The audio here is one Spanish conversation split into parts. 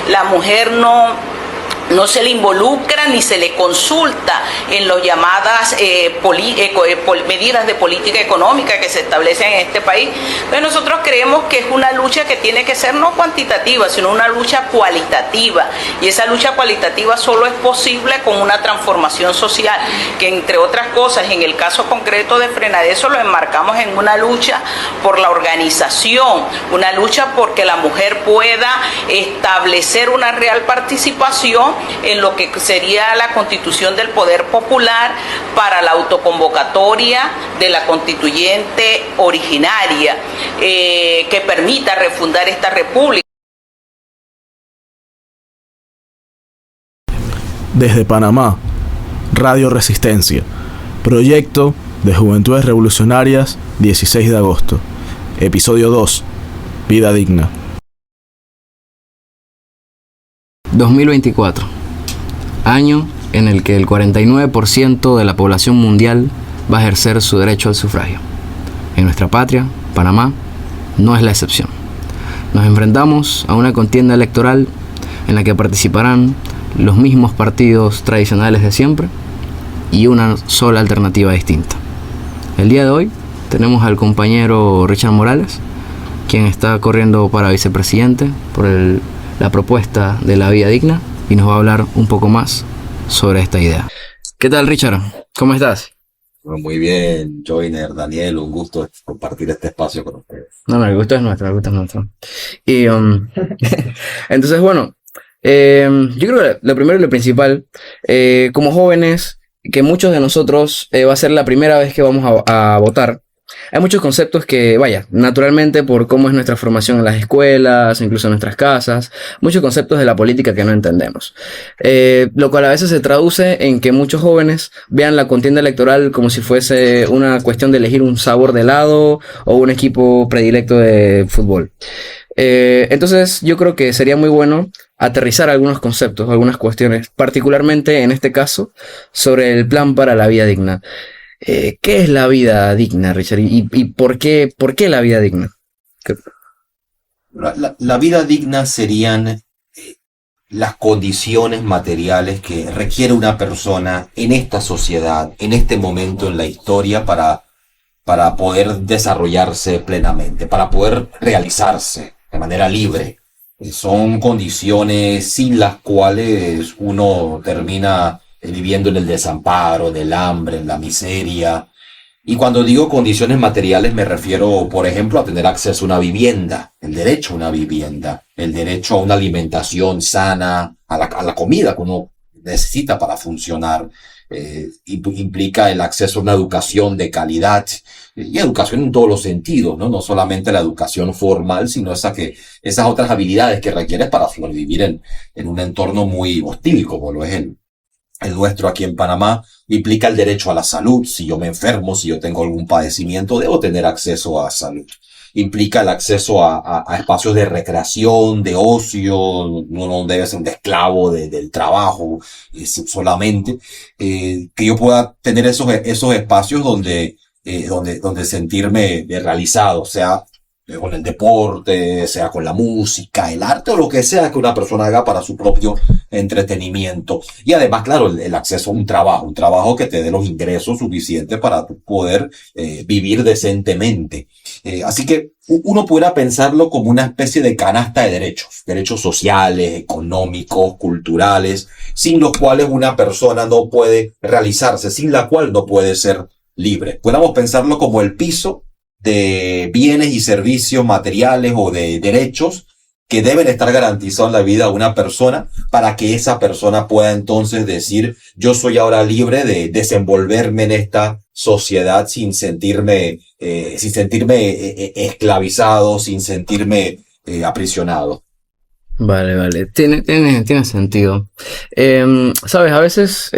la mujer no se le involucra ni se le consulta en las llamadas medidas de política económica que se establecen en este país. Entonces nosotros creemos que es una lucha que tiene que ser no cuantitativa, sino una lucha cualitativa. Y esa lucha cualitativa solo es posible con una transformación social, que entre otras cosas, en el caso concreto de Frenadeso, lo enmarcamos en una lucha por la organización, una lucha porque la mujer pueda establecer una real participación en lo que sería la constitución del poder popular para la autoconvocatoria de la constituyente originaria, que permita refundar esta república. Desde Panamá, Radio Resistencia, proyecto de Juventudes Revolucionarias, 16 de agosto, episodio 2, Vida Digna. 2024, año en el que el 49% de la población mundial va a ejercer su derecho al sufragio. En nuestra patria, Panamá, no es la excepción. Nos enfrentamos a una contienda electoral en la que participarán los mismos partidos tradicionales de siempre y una sola alternativa distinta. El día de hoy tenemos al compañero Richard Morales, quien está corriendo para vicepresidente por la propuesta de la vida digna, y nos va a hablar un poco más sobre esta idea. ¿Qué tal, Richard? ¿Cómo estás? Bueno, muy bien, Joiner, Daniel, un gusto compartir este espacio con ustedes. No, el gusto es nuestro, el gusto es nuestro. Y entonces, bueno, yo creo que lo primero y lo principal, como jóvenes, que muchos de nosotros va a ser la primera vez que vamos a votar. Hay muchos conceptos que, naturalmente por cómo es nuestra formación en las escuelas, incluso en nuestras casas, muchos conceptos de la política que no entendemos. Lo cual a veces se traduce en que muchos jóvenes vean la contienda electoral como si fuese una cuestión de elegir un sabor de helado o un equipo predilecto de fútbol. Entonces yo creo que sería muy bueno aterrizar algunos conceptos, algunas cuestiones, particularmente en este caso, sobre el plan para la vida digna. ¿Qué es la vida digna, Richard? ¿Y por qué la vida digna? La vida digna serían las condiciones materiales que requiere una persona en esta sociedad, en este momento en la historia, para poder desarrollarse plenamente, para poder realizarse de manera libre. Son condiciones sin las cuales uno termina viviendo en el desamparo, en el hambre, en la miseria. Y cuando digo condiciones materiales me refiero, por ejemplo, a tener acceso a una vivienda, el derecho a una vivienda, el derecho a una alimentación sana, a la comida que uno necesita para funcionar. Implica el acceso a una educación de calidad, y educación en todos los sentidos, ¿no? No solamente la educación formal, sino esas otras habilidades que requieres para sobrevivir en un entorno muy hostil, como lo es el nuestro aquí en Panamá. Implica el derecho a la salud. Si yo me enfermo, si yo tengo algún padecimiento, debo tener acceso a salud. Implica el acceso a espacios de recreación, de ocio. Uno no debe ser un esclavo del trabajo solamente. Que yo pueda tener esos espacios donde sentirme realizado, sea con el deporte, sea con la música, el arte o lo que sea que una persona haga para su propio entretenimiento. Y además, claro, el acceso a un trabajo que te dé los ingresos suficientes para poder vivir decentemente. Así que uno pudiera pensarlo como una especie de canasta de derechos sociales, económicos, culturales, sin los cuales una persona no puede realizarse, sin la cual no puede ser libre. Podemos pensarlo como el piso de bienes y servicios materiales o de derechos que deben estar garantizados en la vida de una persona para que esa persona pueda entonces decir: yo soy ahora libre de desenvolverme en esta sociedad sin sentirme esclavizado, sin sentirme aprisionado. Vale. Tiene sentido. Sabes, a veces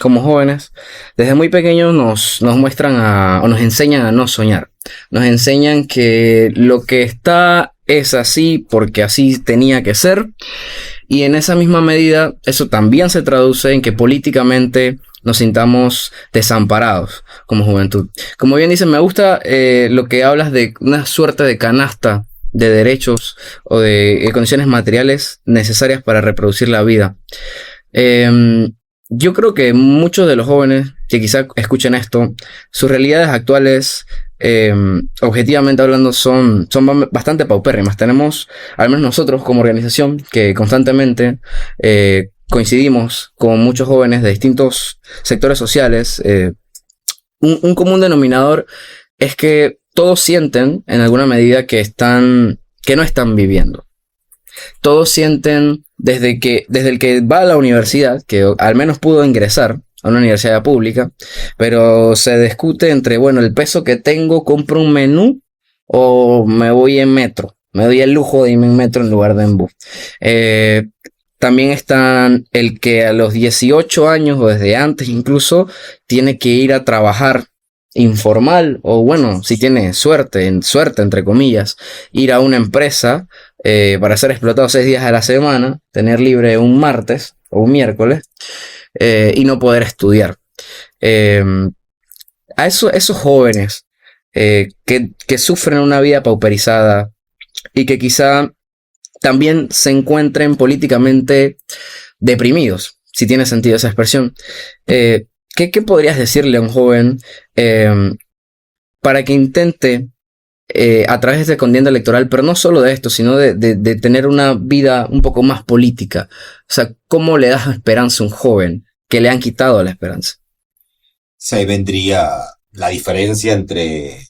como jóvenes, desde muy pequeños nos muestran o nos enseñan a no soñar. Nos enseñan que lo que está es así porque así tenía que ser. Y en esa misma medida, eso también se traduce en que políticamente nos sintamos desamparados como juventud. Como bien dicen, me gusta lo que hablas de una suerte de canasta de derechos o de condiciones materiales necesarias para reproducir la vida. Yo creo que muchos de los jóvenes que quizá escuchen esto, sus realidades actuales, objetivamente hablando, son bastante paupérrimas. Tenemos, al menos nosotros como organización, que constantemente coincidimos con muchos jóvenes de distintos sectores sociales. Un común denominador es que todos sienten, en alguna medida, que no están viviendo. Todos sienten, desde el que va a la universidad, que al menos pudo ingresar a una universidad pública, pero se discute entre, bueno, el peso que tengo, compro un menú o me voy en metro. Me doy el lujo de irme en metro en lugar de en bus. También están el que a los 18 años o desde antes incluso tiene que ir a trabajar informal, o bueno, si tiene suerte entre comillas, ir a una empresa para ser explotado 6 días a la semana, tener libre un martes o un miércoles y no poder estudiar. A esos jóvenes que sufren una vida pauperizada y que quizá también se encuentren políticamente deprimidos, si tiene sentido esa expresión. ¿Qué podrías decirle a un joven para que intente, a través de contienda electoral, pero no solo de esto, sino de tener una vida un poco más política? O sea, ¿cómo le das esperanza a un joven que le han quitado la esperanza? Sí, ahí vendría la diferencia entre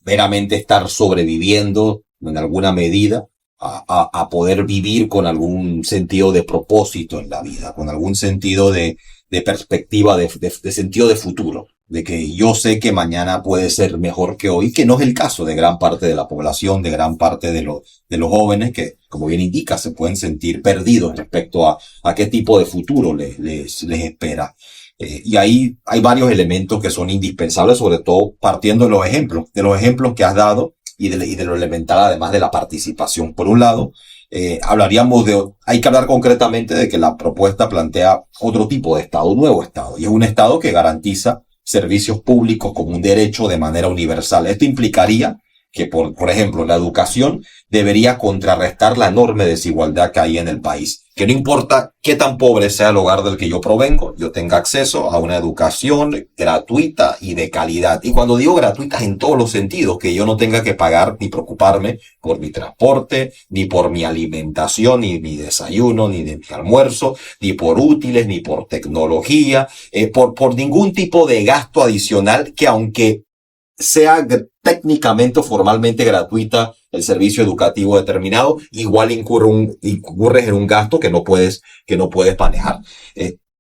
meramente estar sobreviviendo en alguna medida a poder vivir con algún sentido de propósito en la vida, con algún sentido de perspectiva, de sentido de futuro, de que yo sé que mañana puede ser mejor que hoy, que no es el caso de gran parte de la población, de gran parte de los jóvenes que, como bien indica, se pueden sentir perdidos respecto a qué tipo de futuro les espera. Y ahí hay varios elementos que son indispensables, sobre todo partiendo de los ejemplos que has dado y de lo elemental, además de la participación. Por un lado, hay que hablar concretamente de que la propuesta plantea otro tipo de Estado, un nuevo Estado, y es un Estado que garantiza servicios públicos como un derecho de manera universal. Esto implicaría que, por ejemplo, la educación debería contrarrestar la enorme desigualdad que hay en el país. Que no importa qué tan pobre sea el hogar del que yo provengo, yo tenga acceso a una educación gratuita y de calidad. Y cuando digo gratuita, en todos los sentidos, que yo no tenga que pagar ni preocuparme por mi transporte, ni por mi alimentación, ni mi desayuno, ni de mi almuerzo, ni por útiles, ni por tecnología, por ningún tipo de gasto adicional que, aunque sea técnicamente o formalmente gratuita el servicio educativo determinado, igual incurres en un gasto que no puedes manejar.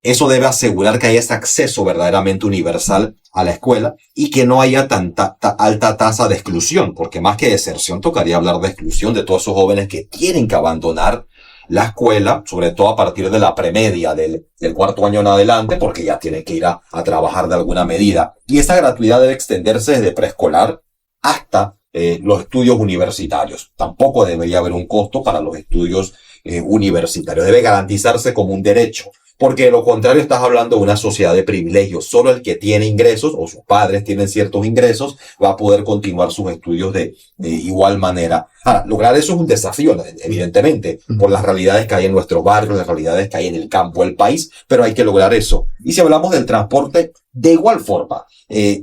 Eso debe asegurar que haya ese acceso verdaderamente universal a la escuela y que no haya tanta alta tasa de exclusión, porque más que deserción tocaría hablar de exclusión de todos esos jóvenes que tienen que abandonar la escuela, sobre todo a partir de la premedia del 4º año en adelante, porque ya tienen que ir a trabajar de alguna medida. Y esa gratuidad debe extenderse desde preescolar hasta los estudios universitarios. Tampoco debería haber un costo para los estudios universitarios. Debe garantizarse como un derecho. Porque de lo contrario estás hablando de una sociedad de privilegios. Solo el que tiene ingresos o sus padres tienen ciertos ingresos va a poder continuar sus estudios de igual manera. Ahora, lograr eso es un desafío, evidentemente, por las realidades que hay en nuestros barrios, las realidades que hay en el campo del país, pero hay que lograr eso. Y si hablamos del transporte, de igual forma,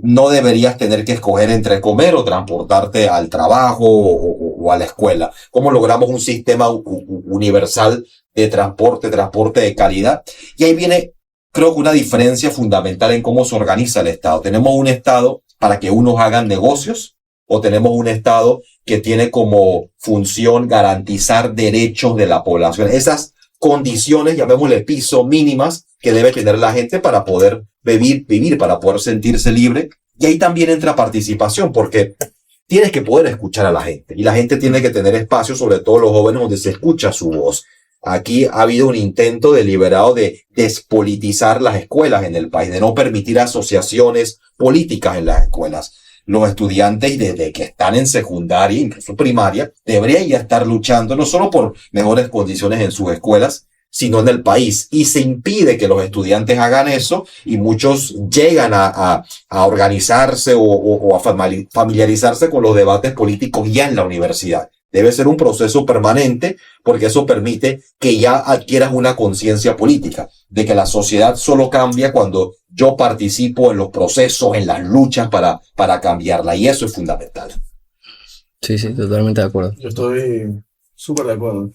no deberías tener que escoger entre comer o transportarte al trabajo o a la escuela. ¿Cómo logramos un sistema universal de transporte de calidad? Y ahí viene, creo que una diferencia fundamental en cómo se organiza el Estado. Tenemos un Estado para que unos hagan negocios, o tenemos un Estado que tiene como función garantizar derechos de la población. Esas condiciones, llamémosle piso, mínimas que debe tener la gente para poder vivir, para poder sentirse libre. Y ahí también entra participación, porque tienes que poder escuchar a la gente. Y la gente tiene que tener espacio, sobre todo los jóvenes, donde se escucha su voz. Aquí ha habido un intento deliberado de despolitizar las escuelas en el país, de no permitir asociaciones políticas en las escuelas. Los estudiantes, desde que están en secundaria, incluso primaria, deberían ya estar luchando no solo por mejores condiciones en sus escuelas, sino en el país. Y se impide que los estudiantes hagan eso, y muchos llegan a organizarse o a familiarizarse con los debates políticos ya en la universidad. Debe ser un proceso permanente porque eso permite que ya adquieras una conciencia política de que la sociedad solo cambia cuando yo participo en los procesos, en las luchas para cambiarla, y eso es fundamental. Sí, totalmente de acuerdo. Yo estoy súper de acuerdo.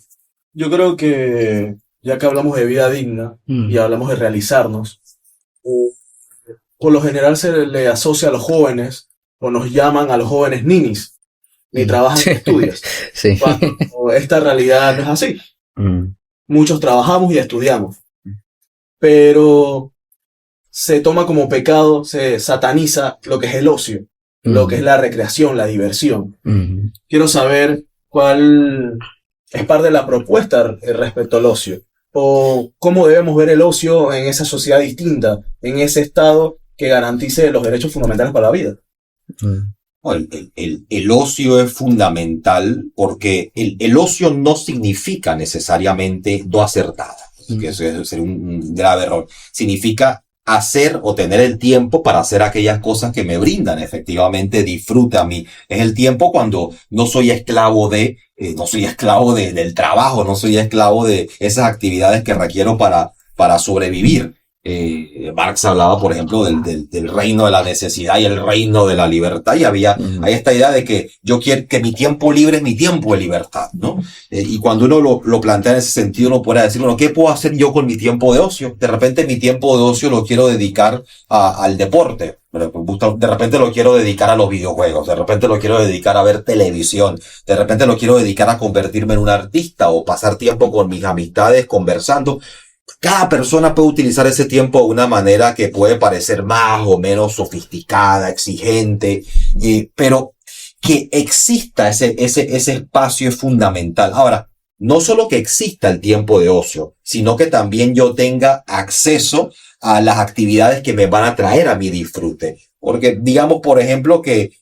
Yo creo que, ya que hablamos de vida digna y hablamos de realizarnos, por lo general se le asocia a los jóvenes, o nos llaman a los jóvenes ninis, ni trabajan ni estudias. Sí. Cuando esta realidad no es así. Muchos trabajamos y estudiamos, pero se toma como pecado, se sataniza lo que es el ocio, lo que es la recreación, la diversión. Quiero saber cuál es parte de la propuesta respecto al ocio, o cómo debemos ver el ocio en esa sociedad distinta, en ese estado que garantice los derechos fundamentales para la vida. El ocio es fundamental porque el ocio no significa necesariamente no hacer nada, que eso sería un grave error. Significa hacer o tener el tiempo para hacer aquellas cosas que me brindan efectivamente disfrute a mí. Es el tiempo cuando no soy esclavo del trabajo, no soy esclavo de esas actividades que requiero para sobrevivir. Marx hablaba, por ejemplo, del reino de la necesidad y el reino de la libertad, y hay esta idea de que yo quiero que mi tiempo libre es mi tiempo de libertad, ¿no? Y cuando uno lo plantea en ese sentido, uno puede decir, bueno, ¿qué puedo hacer yo con mi tiempo de ocio? De repente mi tiempo de ocio lo quiero dedicar al deporte, de repente lo quiero dedicar a los videojuegos, de repente lo quiero dedicar a ver televisión, de repente lo quiero dedicar a convertirme en un artista o pasar tiempo con mis amistades conversando. Cada persona puede utilizar ese tiempo de una manera que puede parecer más o menos sofisticada, exigente, pero que exista ese espacio es fundamental. Ahora, no solo que exista el tiempo de ocio, sino que también yo tenga acceso a las actividades que me van a traer a mi disfrute. Porque digamos, por ejemplo, que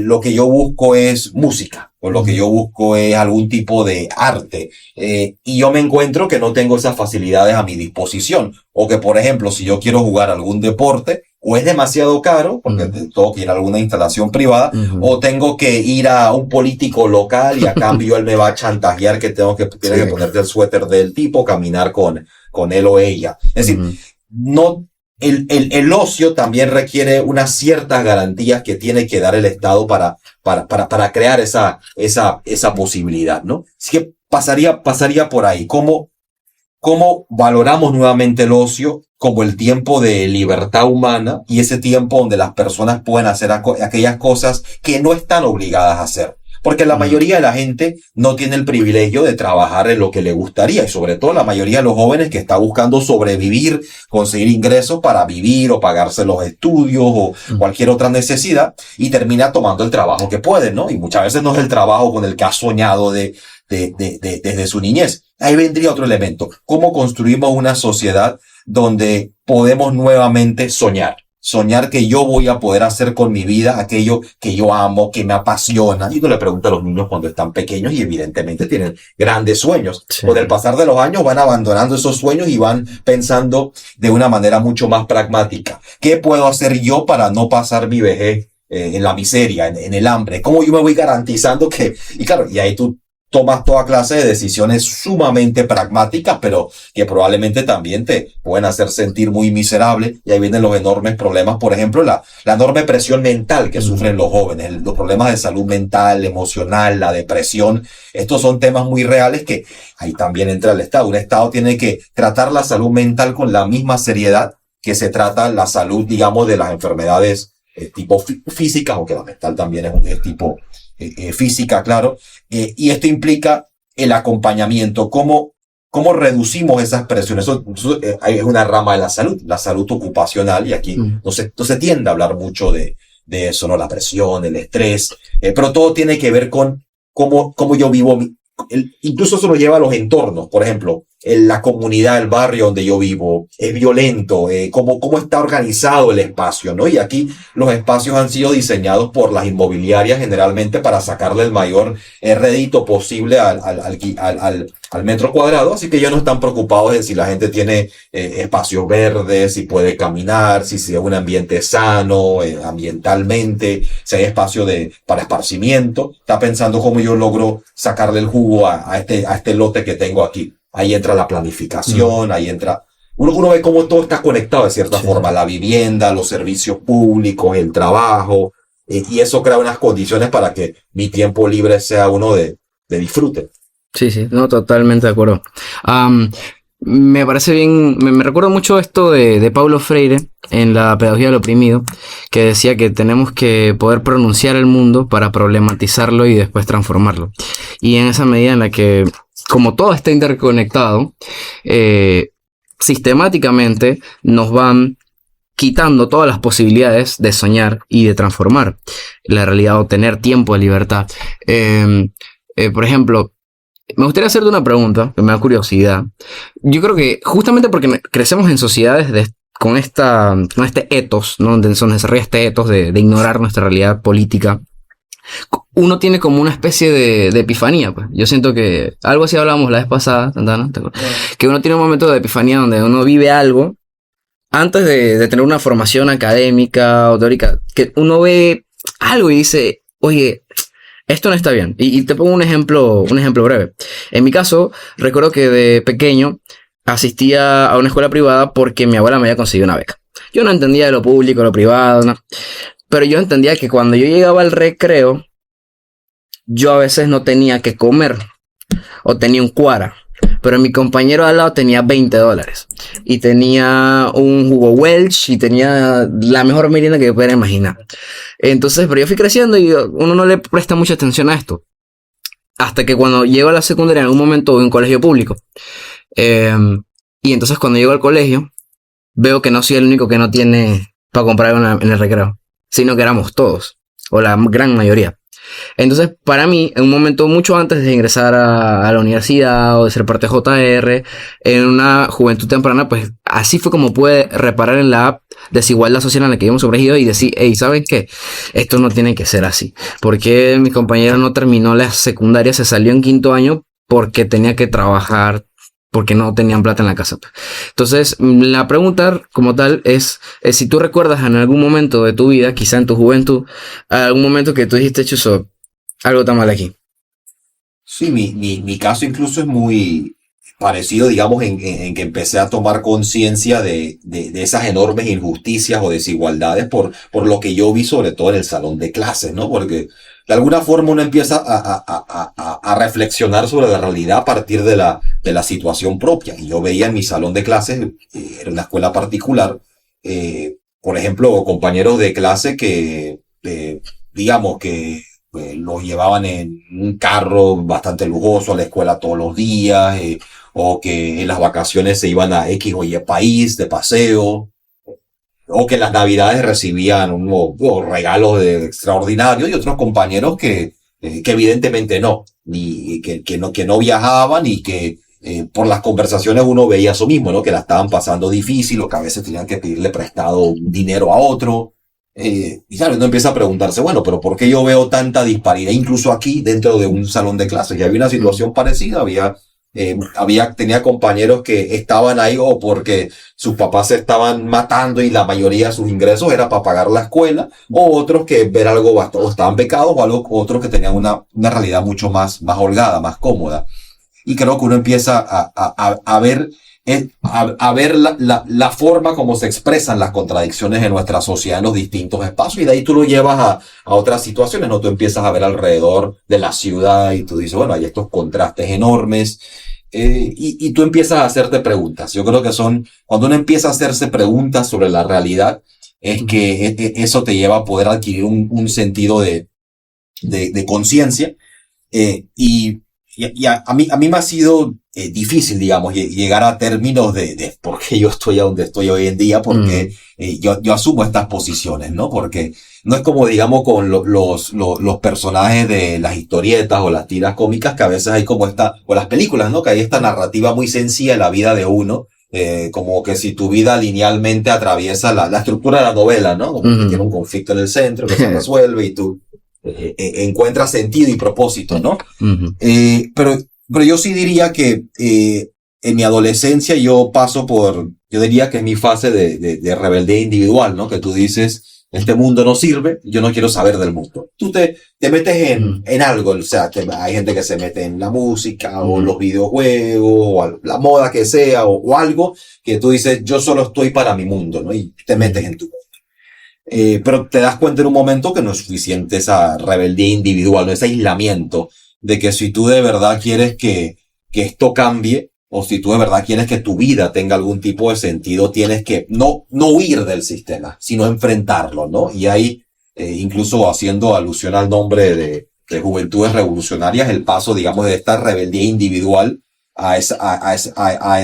lo que yo busco es música, o lo que yo busco es algún tipo de arte, y yo me encuentro que no tengo esas facilidades a mi disposición, o que, por ejemplo, si yo quiero jugar algún deporte, o es demasiado caro, porque tengo que ir a alguna instalación privada, o tengo que ir a un político local y a cambio él me va a chantajear que tiene que ponerte el suéter del tipo, caminar con él o ella. Es decir, no... El ocio también requiere unas ciertas garantías que tiene que dar el Estado para crear esa posibilidad, ¿no? Así que pasaría por ahí. ¿Cómo valoramos nuevamente el ocio como el tiempo de libertad humana y ese tiempo donde las personas pueden hacer aquellas cosas que no están obligadas a hacer? Porque la mayoría de la gente no tiene el privilegio de trabajar en lo que le gustaría, y sobre todo la mayoría de los jóvenes que está buscando sobrevivir, conseguir ingresos para vivir o pagarse los estudios o cualquier otra necesidad, y termina tomando el trabajo que puede, ¿no? Y muchas veces no es el trabajo con el que ha soñado desde su niñez. Ahí vendría otro elemento. ¿Cómo construimos una sociedad donde podemos nuevamente soñar? Soñar que yo voy a poder hacer con mi vida aquello que yo amo, que me apasiona. Y uno le pregunta a los niños cuando están pequeños y evidentemente tienen grandes sueños. Sí. Con el pasar de los años van abandonando esos sueños y van pensando de una manera mucho más pragmática. ¿Qué puedo hacer yo para no pasar mi vejez en la miseria, en el hambre? ¿Cómo yo me voy garantizando que...? Y claro, y ahí tú tomas toda clase de decisiones sumamente pragmáticas, pero que probablemente también te pueden hacer sentir muy miserable. Y ahí vienen los enormes problemas, por ejemplo, la enorme presión mental que sufren los jóvenes, los problemas de salud mental, emocional, la depresión. Estos son temas muy reales que ahí también entra el Estado. Un Estado tiene que tratar la salud mental con la misma seriedad que se trata la salud, digamos, de las enfermedades tipo físicas, aunque la mental también es tipo física, claro, y esto implica el acompañamiento, cómo reducimos esas presiones. Eso es una rama de la salud ocupacional, y aquí no se tiende a hablar mucho de eso, ¿no? La presión, el estrés, pero todo tiene que ver con cómo yo vivo. Incluso eso lo lleva a los entornos. Por ejemplo, la comunidad, el barrio donde yo vivo es violento, cómo está organizado el espacio, ¿no? Y aquí los espacios han sido diseñados por las inmobiliarias generalmente para sacarle el mayor rédito posible al metro cuadrado, así que ellos no están preocupados de si la gente tiene espacios verdes, si puede caminar, si es un ambiente sano, ambientalmente, si hay espacio para esparcimiento. Está pensando cómo yo logro sacarle el jugo a este lote que tengo aquí. Ahí entra la planificación, ahí entra... Uno ve cómo todo está conectado de cierta forma, la vivienda, los servicios públicos, el trabajo, y eso crea unas condiciones para que mi tiempo libre sea uno de disfrute. Sí, sí, no, totalmente de acuerdo. Me parece bien, me recuerdo mucho esto de Paulo Freire en la Pedagogía del Oprimido, que decía que tenemos que poder pronunciar el mundo para problematizarlo y después transformarlo. Y en esa medida en la que, como todo está interconectado, sistemáticamente nos van quitando todas las posibilidades de soñar y de transformar la realidad o tener tiempo de libertad. Por ejemplo, me gustaría hacerte una pregunta que me da curiosidad. Yo creo que justamente porque crecemos en sociedades con este ethos, ¿no? Donde se desarrolla este ethos de ignorar nuestra realidad política, uno tiene como una especie de epifanía, pues. Yo siento que algo así hablábamos la vez pasada, Santana, que uno tiene un momento de epifanía donde uno vive algo antes de tener una formación académica o teórica, que uno ve algo y dice, oye, esto no está bien. Y te pongo un ejemplo breve. En mi caso, recuerdo que de pequeño asistía a una escuela privada porque mi abuela me había conseguido una beca. Yo no entendía de lo público, lo privado, no. Pero yo entendía que cuando yo llegaba al recreo, yo a veces no tenía que comer o tenía un cuara. Pero mi compañero al lado tenía $20 y tenía un jugo Welch y tenía la mejor merienda que pudiera imaginar. Entonces, pero yo fui creciendo y uno no le presta mucha atención a esto. Hasta que cuando llego a la secundaria, en algún momento voy a un colegio público. Y entonces cuando llego al colegio, veo que no soy el único que no tiene para comprar en el recreo, sino que éramos todos, o la gran mayoría. Entonces, para mí, en un momento mucho antes de ingresar a la universidad o de ser parte de JR, en una juventud temprana, pues así fue como pude reparar en la desigualdad social en la que habíamos sobrevivido y decir, hey, ¿saben qué? Esto no tiene que ser así. Porque mi compañero no terminó la secundaria, se salió en 5º año porque tenía que trabajar, porque no tenían plata en la casa. Entonces, la pregunta como tal es si tú recuerdas en algún momento de tu vida, quizá en tu juventud, algún momento que tú dijiste, Chuzo, algo está mal aquí. Sí, mi caso incluso es muy parecido, digamos, en que empecé a tomar conciencia de esas enormes injusticias o desigualdades por lo que yo vi, sobre todo en el salón de clases, ¿no? Porque de alguna forma uno empieza a reflexionar sobre la realidad a partir de la situación propia. Y yo veía en mi salón de clases, era una escuela particular, por ejemplo, compañeros de clase que, digamos, que los llevaban en un carro bastante lujoso a la escuela todos los días, o que en las vacaciones se iban a X o Y país de paseo, o que en las navidades recibían unos regalos extraordinarios, y otros compañeros que evidentemente no, ni que no viajaban y que por las conversaciones uno veía eso mismo, ¿no? Que la estaban pasando difícil o que a veces tenían que pedirle prestado dinero a otro. Y claro, uno empieza a preguntarse, bueno, pero ¿por qué yo veo tanta disparidad? Incluso aquí, dentro de un salón de clases, ya había una situación parecida, tenía compañeros que estaban ahí o porque sus papás se estaban matando y la mayoría de sus ingresos era para pagar la escuela, o otros que ver algo o estaban becados, o otros que tenían una realidad mucho más holgada, más cómoda. Y creo que uno empieza a ver la forma como se expresan las contradicciones en nuestra sociedad en los distintos espacios, y de ahí tú lo llevas a otras situaciones, ¿no? Tú empiezas a ver alrededor de la ciudad y tú dices, bueno, hay estos contrastes enormes, y tú empiezas a hacerte preguntas. Yo creo que cuando uno empieza a hacerse preguntas sobre la realidad, es que eso te lleva a poder adquirir un sentido de conciencia, y a mí me ha sido difícil, digamos, llegar a términos de por qué yo estoy a donde estoy hoy en día, porque yo asumo estas posiciones, ¿no? Porque no es como, digamos, con los personajes de las historietas o las tiras cómicas, que a veces hay como o las películas, ¿no? Que hay esta narrativa muy sencilla en la vida de uno, como que si tu vida linealmente atraviesa la estructura de la novela, ¿no? Como que tiene un conflicto en el centro que se resuelve y tú encuentras sentido y propósito, ¿no? Pero yo sí diría que en mi adolescencia yo diría que es mi fase de rebeldía individual, ¿no? Que tú dices, este mundo no sirve, yo no quiero saber del mundo. Tú te metes en algo, o sea, hay gente que se mete en la música o los videojuegos o la moda que sea o algo que tú dices, yo solo estoy para mi mundo, ¿no? Y te metes en tu mundo. Pero te das cuenta en un momento que no es suficiente esa rebeldía individual, ¿no? Ese aislamiento de que si tú de verdad quieres que esto cambie, o si tú de verdad quieres que tu vida tenga algún tipo de sentido, tienes que no huir del sistema, sino enfrentarlo, ¿no? Y ahí, incluso haciendo alusión al nombre de Juventudes Revolucionarias, el paso, digamos, de esta rebeldía individual a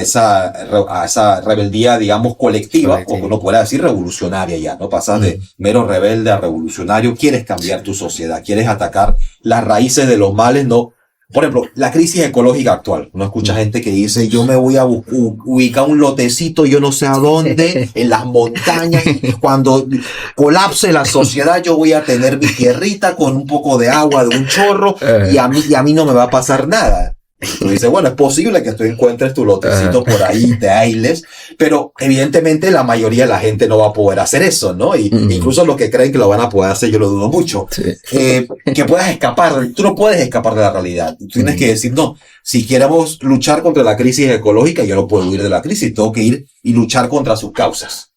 esa rebeldía, digamos, colectiva, o uno puede decir revolucionaria ya, ¿no? Pasas de mero rebelde a revolucionario, quieres cambiar tu sociedad, quieres atacar las raíces de los males, ¿no? Por ejemplo, la crisis ecológica actual. Uno escucha gente que dice, yo me voy a ubicar un lotecito, yo no sé a dónde, en las montañas, y cuando colapse la sociedad yo voy a tener mi tierrita con un poco de agua de un chorro, y a mí no me va a pasar nada. Tú dices, bueno, es posible que tú encuentres tu lotecito por ahí, te aísles, pero evidentemente la mayoría de la gente no va a poder hacer eso, ¿no? Y incluso los que creen que lo van a poder hacer, yo lo dudo mucho. Sí. Que puedas escapar, tú no puedes escapar de la realidad. Tú tienes que decir, no, si queremos luchar contra la crisis ecológica, yo no puedo huir de la crisis, tengo que ir y luchar contra sus causas.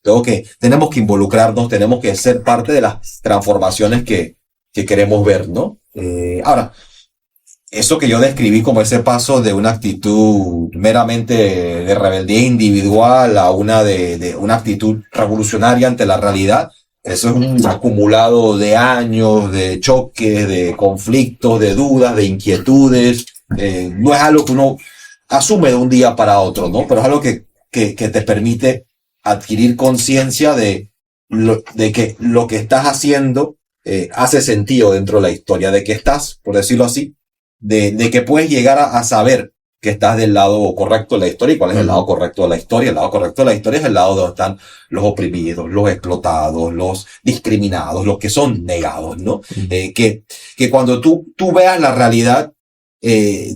Tenemos que involucrarnos, tenemos que ser parte de las transformaciones que queremos ver, ¿no? Ahora, eso que yo describí como ese paso de una actitud meramente de rebeldía individual a una de una actitud revolucionaria ante la realidad, eso es un acumulado de años, de choques, de conflictos, de dudas, de inquietudes. No es algo que uno asume de un día para otro, ¿no? Pero es algo que te permite adquirir conciencia de que lo que estás haciendo hace sentido dentro de la historia, de que estás, por decirlo así, de que puedes llegar a saber que estás del lado correcto de la historia. ¿Y cuál es el lado correcto de la historia? El lado correcto de la historia es el lado donde están los oprimidos, los explotados, los discriminados, los que son negados, ¿no? Que cuando tú veas la realidad,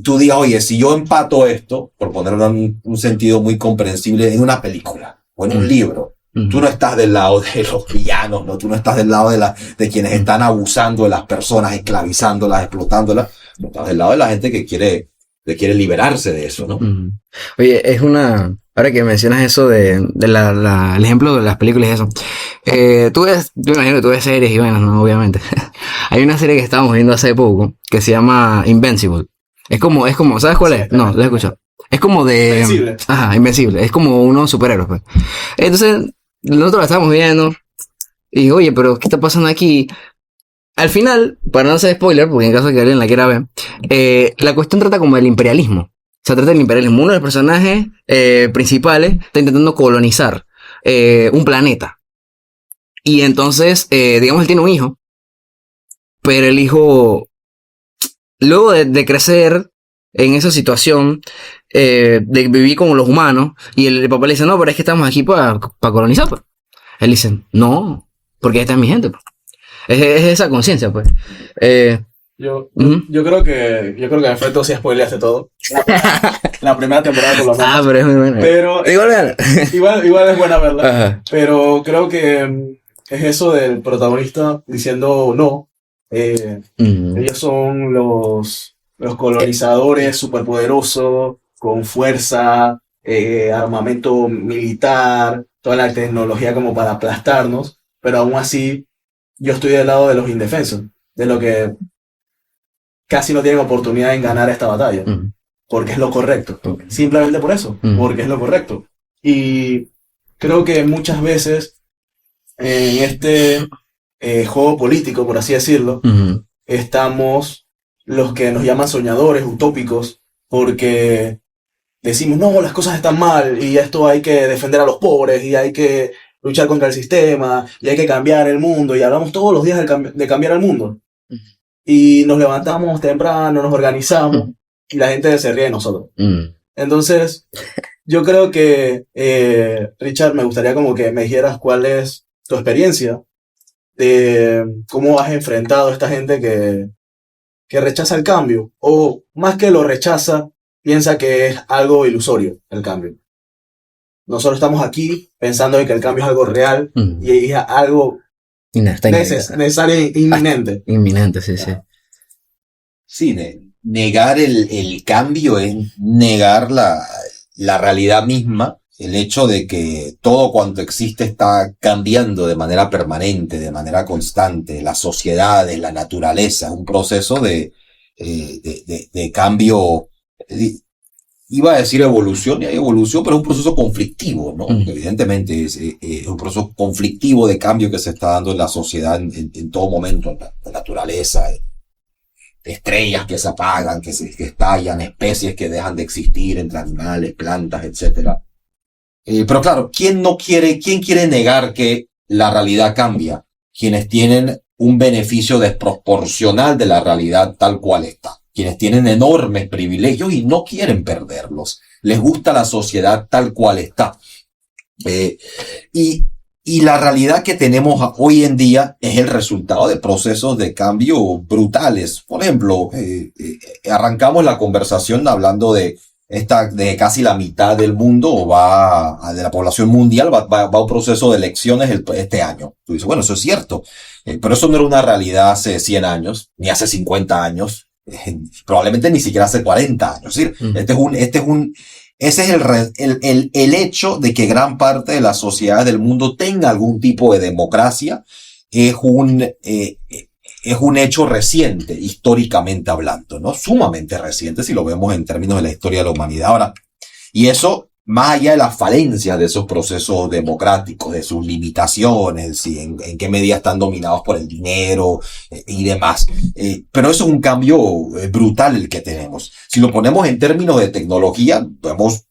tú digas, oye, si yo empato esto, por ponerlo en un sentido muy comprensible, en una película o en un libro, tú no estás del lado de los villanos, ¿no? Tú no estás del lado de quienes están abusando de las personas, esclavizándolas, explotándolas. No estás del lado de la gente que quiere liberarse de eso, ¿no? Oye, ahora que mencionas eso el ejemplo de las películas y eso, yo imagino que tú ves series y bueno, no, obviamente. Hay una serie que estábamos viendo hace poco que se llama Invincible. Es como, ¿sabes cuál es? No, lo he escuchado. Es como de... Invencible. Ajá, Invencible. Es como unos superhéroes, pues. Entonces, nosotros la estábamos viendo y, oye, pero ¿qué está pasando aquí? Al final, para no hacer spoiler, porque en caso de que alguien la quiera ver, la cuestión trata como del imperialismo. Se trata del imperialismo. Uno de los personajes principales está intentando colonizar un planeta. Y entonces, digamos, él tiene un hijo. Pero el hijo, luego de crecer en esa situación, de vivir como los humanos, y el papá le dice, no, pero es que estamos aquí para colonizar, pues. Él dice, no, porque esta es mi gente, pues. Es esa conciencia, pues. Yo creo que en efecto sí spoileaste todo. La primera temporada por lo menos. Ah, pero es muy buena. Pero igual es buena verla. Ajá. Pero creo que es eso del protagonista diciendo no. Ellos son los colonizadores superpoderosos, con fuerza, armamento militar, toda la tecnología como para aplastarnos, pero aún así yo estoy del lado de los indefensos, de los que casi no tienen oportunidad en ganar esta batalla, porque es lo correcto, simplemente por eso, porque es lo correcto. Y creo que muchas veces en este juego político, por así decirlo, estamos los que nos llaman soñadores, utópicos, porque decimos, no, las cosas están mal y esto hay que defender a los pobres y hay que luchar contra el sistema y hay que cambiar el mundo y hablamos todos los días de cambiar el mundo. Y nos levantamos temprano, nos organizamos y la gente se ríe de nosotros. Entonces, yo creo que, Richard, me gustaría como que me dijeras cuál es tu experiencia de cómo has enfrentado a esta gente que rechaza el cambio, o más que lo rechaza, piensa que es algo ilusorio el cambio. Nosotros estamos aquí pensando en que el cambio es algo real y es algo necesario e inminente. Inminente, sí. Sí, negar el cambio es negar la realidad misma, el hecho de que todo cuanto existe está cambiando de manera permanente, de manera constante, las sociedades, la naturaleza, un proceso de cambio. Iba a decir evolución, y hay evolución, pero es un proceso conflictivo, ¿no? Evidentemente es un proceso conflictivo de cambio que se está dando en la sociedad en todo momento, en la naturaleza, estrellas que se apagan, que estallan, especies que dejan de existir entre animales, plantas, etc. Pero claro, ¿quién quiere negar que la realidad cambia? Quienes tienen un beneficio desproporcional de la realidad tal cual está. Quienes tienen enormes privilegios y no quieren perderlos. Les gusta la sociedad tal cual está. Y la realidad que tenemos hoy en día es el resultado de procesos de cambio brutales. Por ejemplo, arrancamos la conversación hablando de casi la mitad del mundo de la población mundial va a un proceso de elecciones este año. Tú dices, bueno, eso es cierto. Pero eso no era una realidad hace 100 años, ni hace 50 años. Probablemente ni siquiera hace 40 años. Es decir, ese es el hecho de que gran parte de las sociedades del mundo tenga algún tipo de democracia. Es un hecho reciente, históricamente hablando, ¿no? Sumamente reciente, si lo vemos en términos de la historia de la humanidad. Ahora, y eso, más allá de las falencias de esos procesos democráticos, de sus limitaciones, en qué medida están dominados por el dinero y demás. Pero eso es un cambio brutal el que tenemos. Si lo ponemos en términos de tecnología, vemos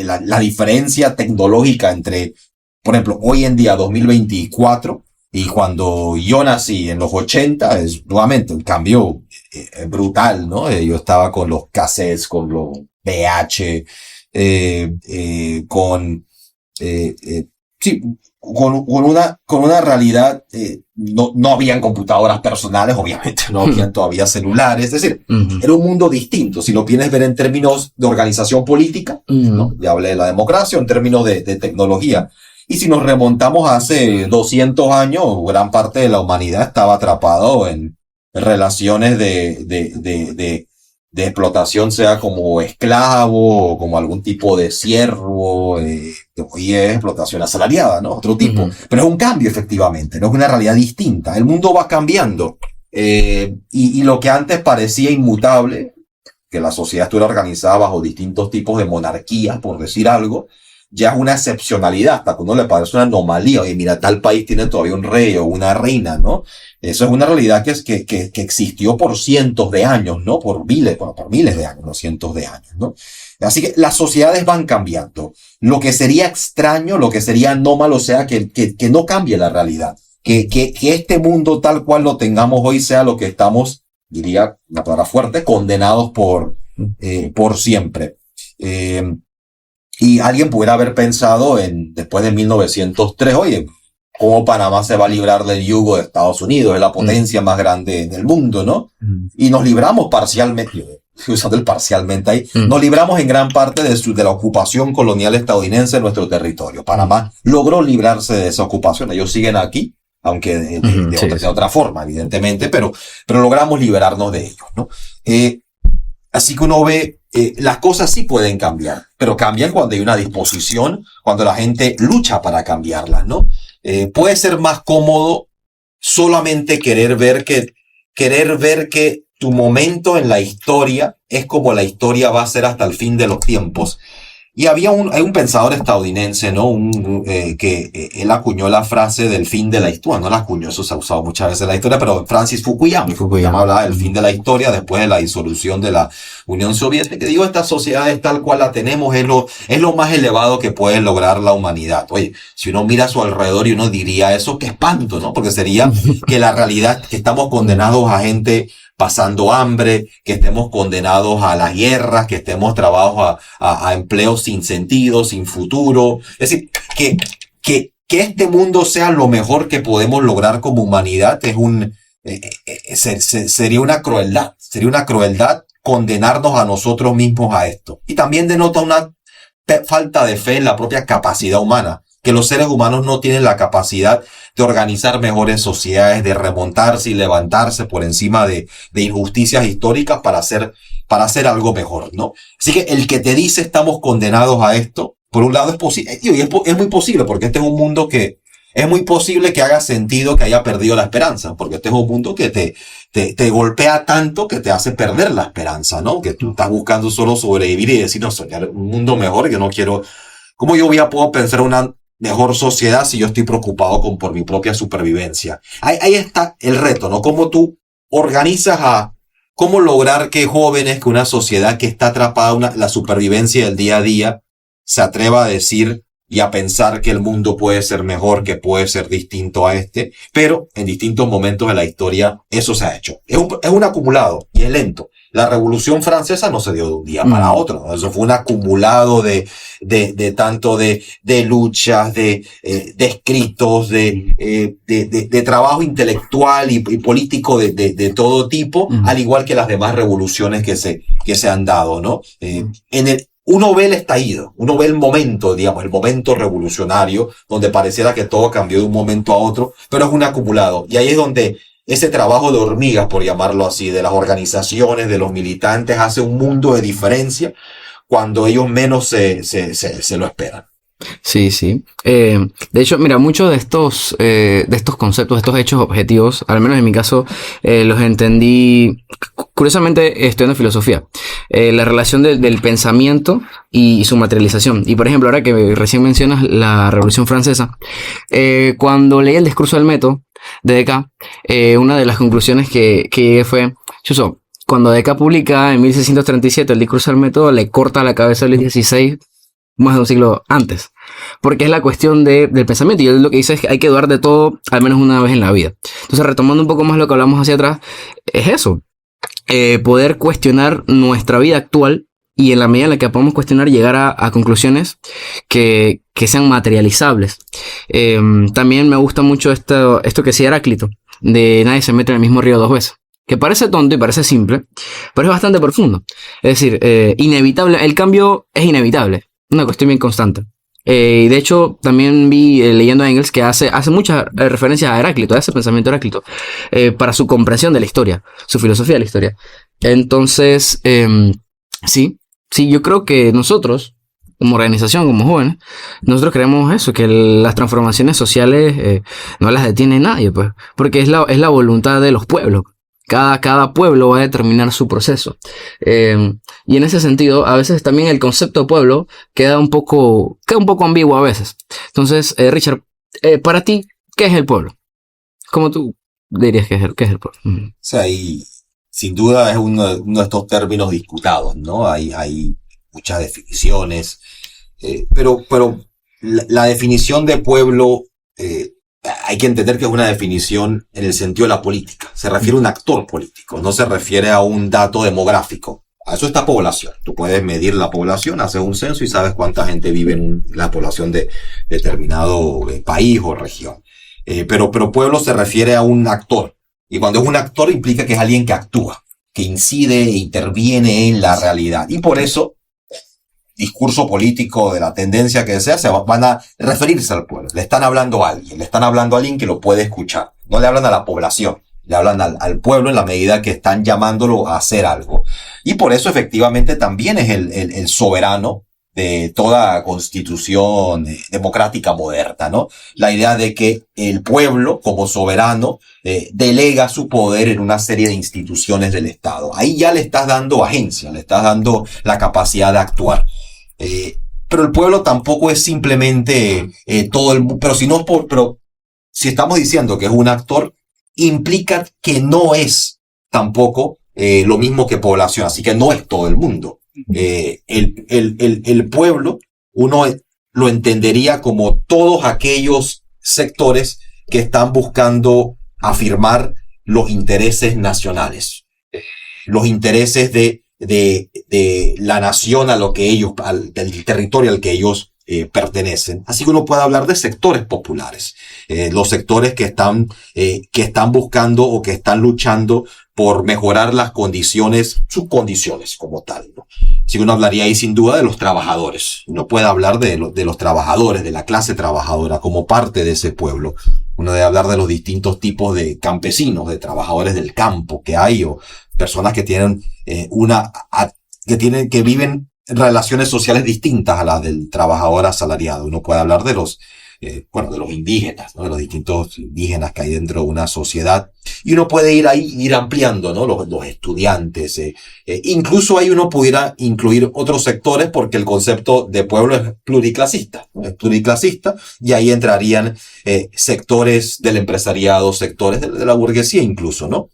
la diferencia tecnológica entre, por ejemplo, hoy en día 2024 y cuando yo nací en los 80, es nuevamente un cambio brutal, ¿no? Yo estaba con los cassettes, con los VH, con una realidad, no habían computadoras personales, obviamente, no habían todavía celulares, es decir, era un mundo distinto. Si lo quieres ver en términos de organización política, ¿no? Ya hablé de la democracia, en términos de tecnología. Y si nos remontamos hace 200 años, gran parte de la humanidad estaba atrapado en relaciones de explotación, sea como esclavo o como algún tipo de siervo, que hoy es explotación asalariada, ¿no? Otro tipo. Pero es un cambio, efectivamente, no es una realidad distinta. El mundo va cambiando. Y lo que antes parecía inmutable, que la sociedad estuviera organizada bajo distintos tipos de monarquías, por decir algo, ya es una excepcionalidad, hasta que uno le parece una anomalía. Oye, mira, tal país tiene todavía un rey o una reina, ¿no? Eso es una realidad que existió por cientos de años, ¿no? Por miles de años, no cientos de años, ¿no? Así que las sociedades van cambiando. Lo que sería extraño, lo que sería anómalo, sea que no cambie la realidad. Que este mundo tal cual lo tengamos hoy sea lo que estamos, diría una palabra fuerte, condenados por siempre. Y alguien pudiera haber pensado después de 1903, oye, ¿cómo Panamá se va a librar del yugo de Estados Unidos? Es la potencia más grande del mundo, ¿no? Y nos libramos parcialmente, usando el parcialmente ahí, nos libramos en gran parte de la ocupación colonial estadounidense en nuestro territorio. Panamá logró librarse de esa ocupación. Ellos siguen aquí, aunque de otra forma, evidentemente, pero logramos liberarnos de ellos, ¿no? Así que uno ve, las cosas sí pueden cambiar, pero cambian cuando hay una disposición, cuando la gente lucha para cambiarlas, ¿no? Puede ser más cómodo solamente querer ver que tu momento en la historia es como la historia va a ser hasta el fin de los tiempos. Y hay un pensador estadounidense, ¿no? Él acuñó la frase del fin de la historia. No la acuñó, eso se ha usado muchas veces en la historia, pero Francis Fukuyama. Fukuyama hablaba del fin de la historia después de la disolución de la Unión Soviética. Digo, esta sociedad es tal cual la tenemos, es lo más elevado que puede lograr la humanidad. Oye, si uno mira a su alrededor y uno diría eso, qué espanto, ¿no? Porque sería que la realidad, que estamos condenados a gente pasando hambre, que estemos condenados a las guerras, que estemos trabajados a empleos sin sentido, sin futuro. Es decir, que este mundo sea lo mejor que podemos lograr como humanidad sería una crueldad. Sería una crueldad condenarnos a nosotros mismos a esto. Y también denota una falta de fe en la propia capacidad humana, que los seres humanos no tienen la capacidad de organizar mejores sociedades, de remontarse y levantarse por encima de injusticias históricas para hacer algo mejor, ¿no? Así que el que te dice estamos condenados a esto, por un lado es posible, y es muy posible, porque este es un mundo que es muy posible que haga sentido que haya perdido la esperanza, porque este es un mundo que te golpea tanto que te hace perder la esperanza, ¿no? Que tú estás buscando solo sobrevivir y decir, no, soñar un mundo mejor, que no quiero, ¿cómo yo puedo pensar una mejor sociedad si yo estoy preocupado por mi propia supervivencia? Ahí está el reto, ¿no? Cómo tú organizas cómo lograr que jóvenes, que una sociedad que está atrapada en la supervivencia del día a día, se atreva a decir y a pensar que el mundo puede ser mejor, que puede ser distinto a este, pero en distintos momentos de la historia eso se ha hecho. Es un acumulado y es lento. La Revolución Francesa no se dio de un día para otro, ¿no? Eso fue un acumulado de luchas, de escritos, de trabajo intelectual y político de todo tipo, al igual que las demás revoluciones que se han dado, ¿no? Uno ve el estallido, uno ve el momento, digamos, el momento revolucionario, donde pareciera que todo cambió de un momento a otro, pero es un acumulado. Y ahí es donde ese trabajo de hormigas, por llamarlo así, de las organizaciones, de los militantes, hace un mundo de diferencia cuando ellos menos se lo esperan. Sí, sí. De hecho, mira, muchos de estos conceptos, de estos hechos objetivos, al menos en mi caso, los entendí, curiosamente, estudiando filosofía. La relación del pensamiento y su materialización. Y por ejemplo, ahora que recién mencionas la Revolución Francesa, cuando leí el discurso del método de Descartes, una de las conclusiones que llegué fue, Chuso, cuando Descartes publica en 1637 el discurso del método, le corta la cabeza a Luis XVI más de un siglo antes, porque es la cuestión del pensamiento, y él lo que dice es que hay que dudar de todo al menos una vez en la vida. Entonces, retomando un poco más lo que hablamos hacia atrás, es eso, poder cuestionar nuestra vida actual, y en la medida en la que podamos cuestionar, llegar a conclusiones que sean materializables. También me gusta mucho esto que decía Heráclito, de nadie se mete en el mismo río dos veces, que parece tonto y parece simple, pero es bastante profundo. Es decir, inevitable, el cambio es inevitable. Una cuestión bien constante. Y de hecho, también vi leyendo a Engels que hace muchas referencias a Heráclito, a ese pensamiento de Heráclito, para su comprensión de la historia, su filosofía de la historia. Entonces, sí, yo creo que nosotros, como organización, como jóvenes, nosotros creemos eso, que las transformaciones sociales no las detiene nadie, pues, porque es la voluntad de los pueblos. Cada pueblo va a determinar su proceso. Y en ese sentido, a veces también el concepto de pueblo queda un poco ambiguo a veces. Entonces, Richard, para ti, ¿qué es el pueblo? ¿Cómo tú dirías que es el pueblo? O sea, y sin duda es uno de estos términos disputados, ¿no? Hay muchas definiciones, pero la definición de pueblo, hay que entender que es una definición en el sentido de la política. Se refiere a un actor político, no se refiere a un dato demográfico. A eso está población. Tú puedes medir la población, haces un censo y sabes cuánta gente vive en la población de determinado país o región. Pero pueblo se refiere a un actor. Y cuando es un actor implica que es alguien que actúa, que incide e interviene en la realidad. Y por eso, discurso político de la tendencia que sea, van a referirse al pueblo. Le están hablando a alguien que lo puede escuchar. No le hablan a la población, le hablan al pueblo en la medida que están llamándolo a hacer algo. Y por eso efectivamente también es el soberano de toda constitución democrática moderna, ¿no? La idea de que el pueblo, como soberano, delega su poder en una serie de instituciones del Estado. Ahí ya le estás dando agencia, le estás dando la capacidad de actuar. pero el pueblo tampoco es simplemente todo el mundo, pero si estamos diciendo que es un actor, implica que no es tampoco lo mismo que población, así que no es todo el mundo. El pueblo, uno lo entendería como todos aquellos sectores que están buscando afirmar los intereses nacionales, los intereses de la nación a lo que ellos, del territorio al que ellos pertenecen. Así que uno puede hablar de sectores populares, los sectores que están buscando o que están luchando por mejorar las condiciones, sus condiciones como tal, ¿no? Así que uno hablaría ahí sin duda de los trabajadores. Uno puede hablar de los trabajadores, de la clase trabajadora como parte de ese pueblo. Uno debe hablar de los distintos tipos de campesinos, de trabajadores del campo que hay, o personas que tienen que viven relaciones sociales distintas a las del trabajador asalariado. Uno puede hablar de los indígenas, ¿no? De los distintos indígenas que hay dentro de una sociedad. Y uno puede ir ampliando, ¿no? Los estudiantes. Incluso ahí uno pudiera incluir otros sectores porque el concepto de pueblo es pluriclasista, ¿no? Es pluriclasista, y ahí entrarían sectores del empresariado, sectores de la burguesía incluso, ¿no?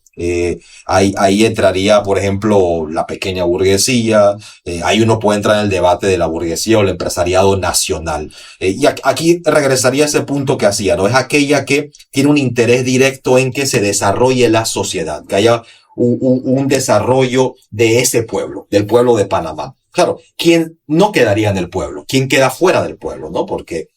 Ahí entraría, por ejemplo, la pequeña burguesía. Ahí uno puede entrar en el debate de la burguesía o el empresariado nacional. Y aquí regresaría a ese punto que hacía, ¿no? Es aquella que tiene un interés directo en que se desarrolle la sociedad, que haya un desarrollo de ese pueblo, del pueblo de Panamá. Claro, ¿quién no quedaría en el pueblo? ¿Quién queda fuera del pueblo, no? Porque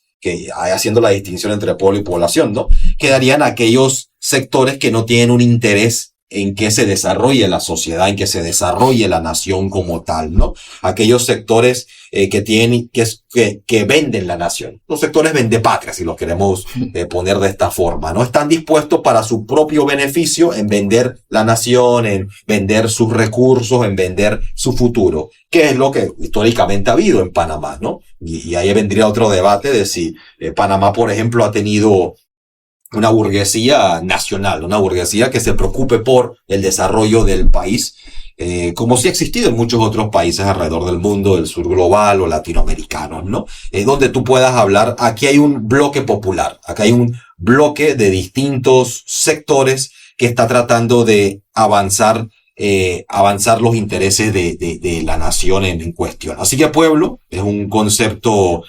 haciendo la distinción entre pueblo y población, ¿no? Quedarían aquellos sectores que no tienen un interés en que se desarrolle la sociedad, en que se desarrolle la nación como tal, ¿no? Aquellos sectores que venden la nación. Los sectores vendepatria, si los queremos poner de esta forma, ¿no? Están dispuestos para su propio beneficio en vender la nación, en vender sus recursos, en vender su futuro, que es lo que históricamente ha habido en Panamá, ¿no? Y ahí vendría otro debate de si Panamá, por ejemplo, ha tenido una burguesía nacional, una burguesía que se preocupe por el desarrollo del país, como sí ha existido en muchos otros países alrededor del mundo, del sur global o latinoamericanos, ¿no? Donde tú puedas hablar, aquí hay un bloque popular, acá hay un bloque de distintos sectores que está tratando de avanzar los intereses de la nación en cuestión. Así que pueblo es un concepto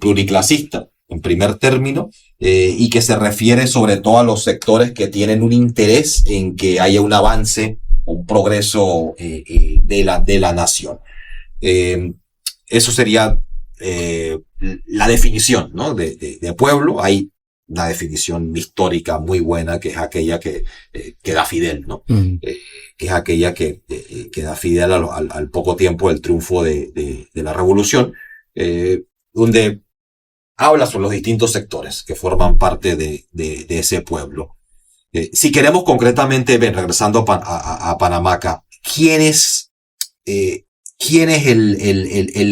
pluriclasista, en primer término, y que se refiere sobre todo a los sectores que tienen un interés en que haya un avance, un progreso de la nación. Eso sería la definición, ¿no? de pueblo. Hay una definición histórica muy buena que es aquella que da Fidel, ¿no? Que es aquella que da Fidel al poco tiempo del triunfo de la revolución, donde habla sobre los distintos sectores que forman parte de ese pueblo. Si queremos concretamente, regresando a Panamá acá, ¿quién es el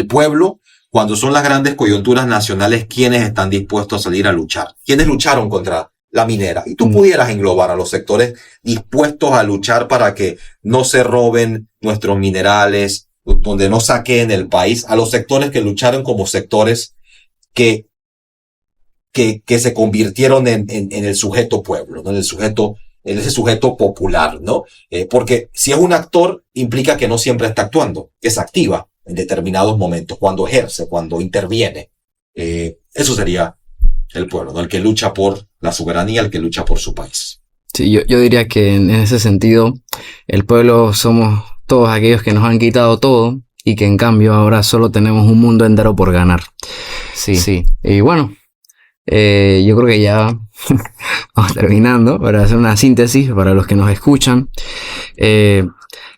pueblo? Cuando son las grandes coyunturas nacionales, ¿quiénes están dispuestos a salir a luchar? ¿Quiénes lucharon contra la minera? Y tú pudieras englobar a los sectores dispuestos a luchar para que no se roben nuestros minerales, donde no saqueen el país, a los sectores que lucharon como sectores que se convirtieron en el sujeto pueblo, ¿no? En ese sujeto popular, ¿no? Porque si es un actor, implica que no siempre está actuando, que se activa en determinados momentos, cuando ejerce, cuando interviene. Eso sería el pueblo, ¿no? El que lucha por la soberanía, el que lucha por su país. Sí, yo diría que en ese sentido, el pueblo somos todos aquellos que nos han quitado todo y que en cambio ahora solo tenemos un mundo entero por ganar. Sí. Y bueno, yo creo que ya vamos terminando para hacer una síntesis para los que nos escuchan.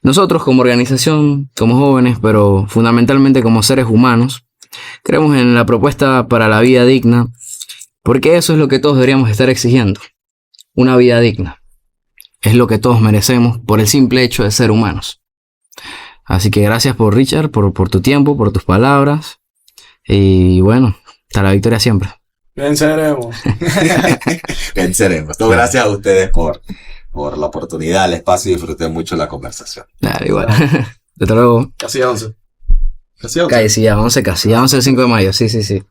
Nosotros como organización, como jóvenes, pero fundamentalmente como seres humanos, creemos en la propuesta para la vida digna, porque eso es lo que todos deberíamos estar exigiendo. Una vida digna. Es lo que todos merecemos por el simple hecho de ser humanos. Así que gracias Richard, por tu tiempo, por tus palabras. Y bueno, hasta la victoria siempre. Venceremos. Venceremos. Gracias a ustedes por la oportunidad, el espacio, y disfruté mucho la conversación. Claro, igual. Hasta luego. Casi 11. Casi 11. Casi, ya 11 el 5 de mayo, sí.